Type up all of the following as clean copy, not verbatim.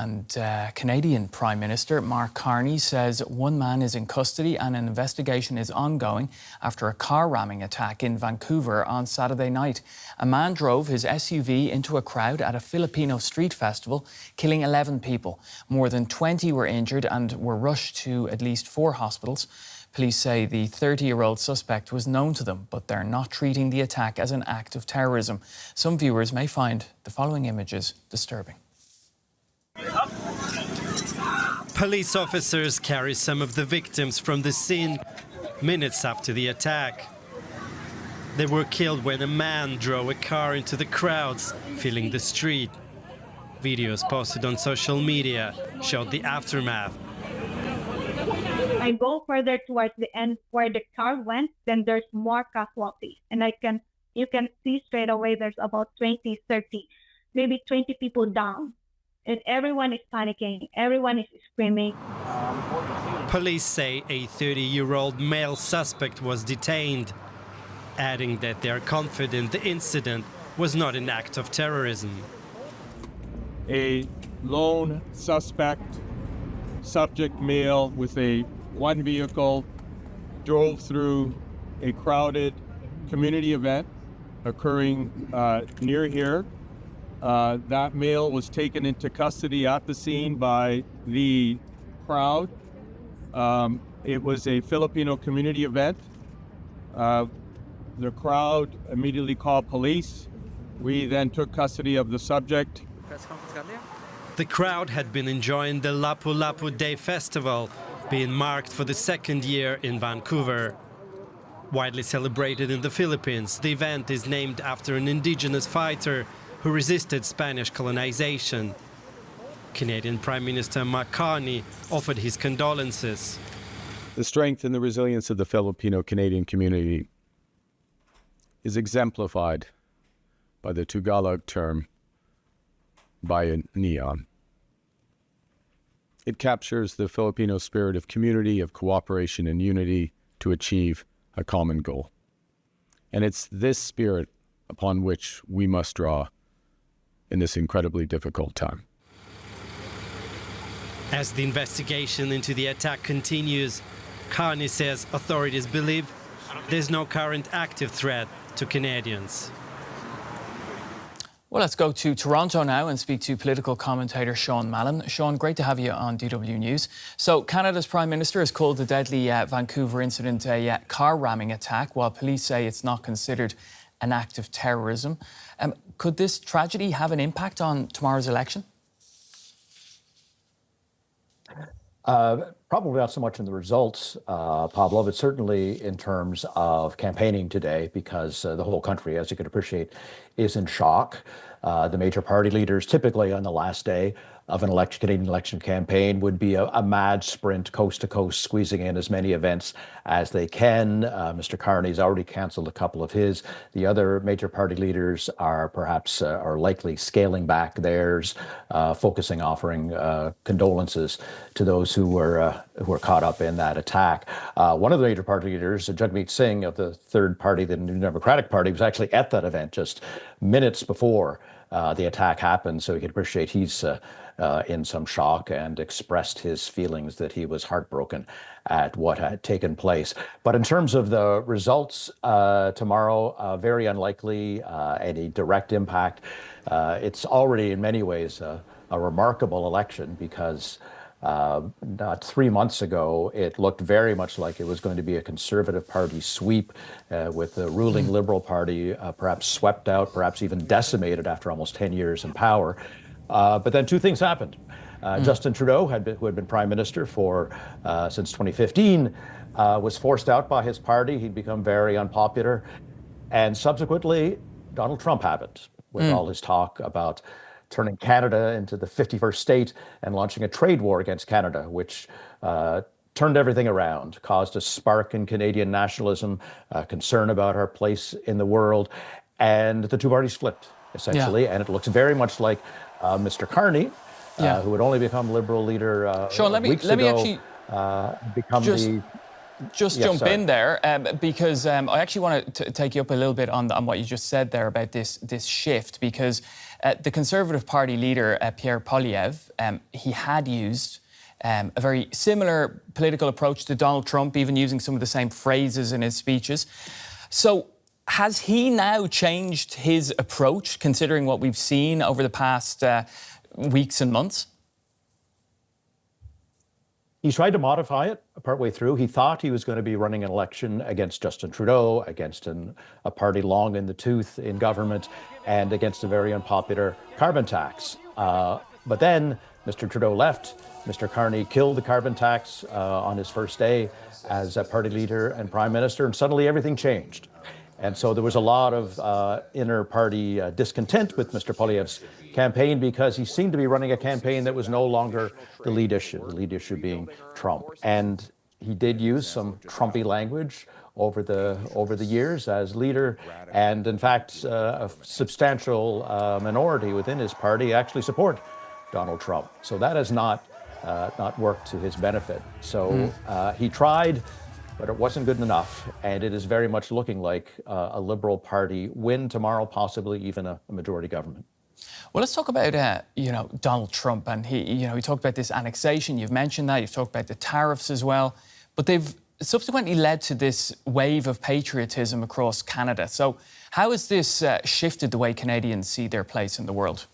And Canadian Prime Minister Mark Carney says one man is in custody and an investigation is ongoing after a car ramming attack in Vancouver on Saturday night. A man drove his SUV into a crowd at a Filipino street festival, killing 11 people. More than 20 were injured and were rushed to at least 4 hospitals. Police say the 30-year-old suspect was known to them, but they're not treating the attack as an act of terrorism. Some viewers may find the following images disturbing. Police officers carry some of the victims from the scene minutes after the attack. They were killed when a man drove a car into the crowds filling the street. Videos posted on social media showed the aftermath. I go further towards the end where the car went, then there's more casualties. And you can see straight away there's about 20, 30, maybe 20 people down. And everyone is panicking, everyone is screaming. Police say a 30-year-old male suspect was detained, adding that they are confident the incident was not an act of terrorism. A lone suspect, subject male with one vehicle, drove through a crowded community event occurring near here. That male was taken into custody at the scene by the crowd. It was a Filipino community event. The crowd immediately called police. We then took custody of the subject. The crowd had been enjoying the Lapu-Lapu Day Festival, being marked for the 2nd year in Vancouver. Widely celebrated in the Philippines, the event is named after an indigenous fighter who resisted Spanish colonization. Canadian Prime Minister Mark Carney offered his condolences. The strength and the resilience of the Filipino-Canadian community is exemplified by the Tagalog term bayanihan. It captures the Filipino spirit of community, of cooperation and unity to achieve a common goal. And it's this spirit upon which we must draw in this incredibly difficult time. As the investigation into the attack continues, Carney says authorities believe there's no current active threat to Canadians. Well, let's go to Toronto now and speak to political commentator Sean Mallen. Sean, great to have you on DW News. So Canada's Prime Minister has called the deadly Vancouver incident a car ramming attack, while police say it's not considered an act of terrorism. Could this tragedy have an impact on tomorrow's election? Probably not so much in the results, Pablo, but certainly in terms of campaigning today, because the whole country, as you could appreciate, is in shock. The major party leaders, typically on the last day of an Canadian election campaign, would be a mad sprint coast to coast, squeezing in as many events as they can. Mr. Carney's already cancelled a couple of his. The other major party leaders are perhaps are likely scaling back theirs, focusing, offering condolences to those who were caught up in that attack. One of the major party leaders, Jagmeet Singh of the third party, the New Democratic Party, was actually at that event just minutes before the attack happened, so you can appreciate he's in some shock and expressed his feelings that he was heartbroken at what had taken place. But in terms of the results tomorrow, very unlikely any direct impact. It's already in many ways a remarkable election because not 3 months ago, it looked very much like it was going to be a Conservative Party sweep with the ruling Liberal Party perhaps swept out, perhaps even decimated after almost 10 years in power. But then two things happened. Justin Trudeau, who had been Prime Minister since 2015, was forced out by his party. He'd become very unpopular. And subsequently, Donald Trump happened with all his talk about turning Canada into the 51st state and launching a trade war against Canada, which turned everything around, caused a spark in Canadian nationalism, concern about our place in the world. And the two parties flipped, essentially. Yeah. And it looks very much like Mr. Carney, who had only become Liberal leader Sean, let me actually become jump in there because I actually want to take you up a little bit on what you just said there about this shift, because The Conservative Party leader, Pierre Poilievre, he had used a very similar political approach to Donald Trump, even using some of the same phrases in his speeches. So has he now changed his approach, considering what we've seen over the past weeks and months? He tried to modify it partway through. He thought he was going to be running an election against Justin Trudeau, against a party long in the tooth in government, and against a very unpopular carbon tax. But then Mr. Trudeau left. Mr. Carney killed the carbon tax on his first day as a party leader and prime minister, and suddenly everything changed. And so there was a lot of inter-party discontent with Mr. Poilievre's campaign because he seemed to be running a campaign that was no longer the lead issue being Trump. And he did use some Trumpy language over the years as leader. And in fact, a substantial minority within his party actually support Donald Trump. So that has not worked to his benefit. So he tried, but it wasn't good enough, and it is very much looking like a Liberal Party win tomorrow, possibly even a majority government. Well, let's talk about Donald Trump, and he talked about this annexation. You've mentioned that. You've talked about the tariffs as well, but they've subsequently led to this wave of patriotism across Canada. So, how has this shifted the way Canadians see their place in the world?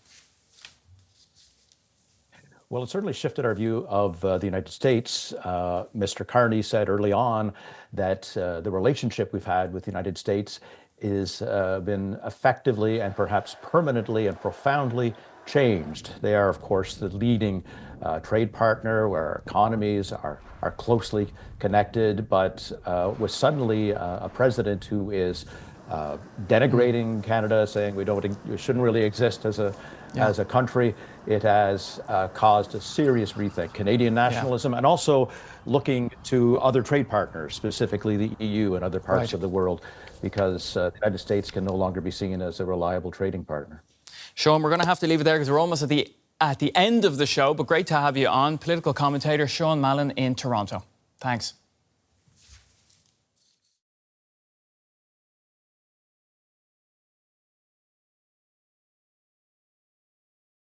Well, it certainly shifted our view of the United States. Mr. Carney said early on that the relationship we've had with the United States has been effectively and perhaps permanently and profoundly changed. They are, of course, the leading trade partner where our economies are closely connected, but with suddenly a president who is denigrating Canada, saying we shouldn't really exist as a country, it has caused a serious rethink. Canadian nationalism, and also looking to other trade partners, specifically the EU and other parts of the world, because the United States can no longer be seen as a reliable trading partner. Sean, we're going to have to leave it there because we're almost at the end of the show, but great to have you on. Political commentator Sean Mallen in Toronto. Thanks.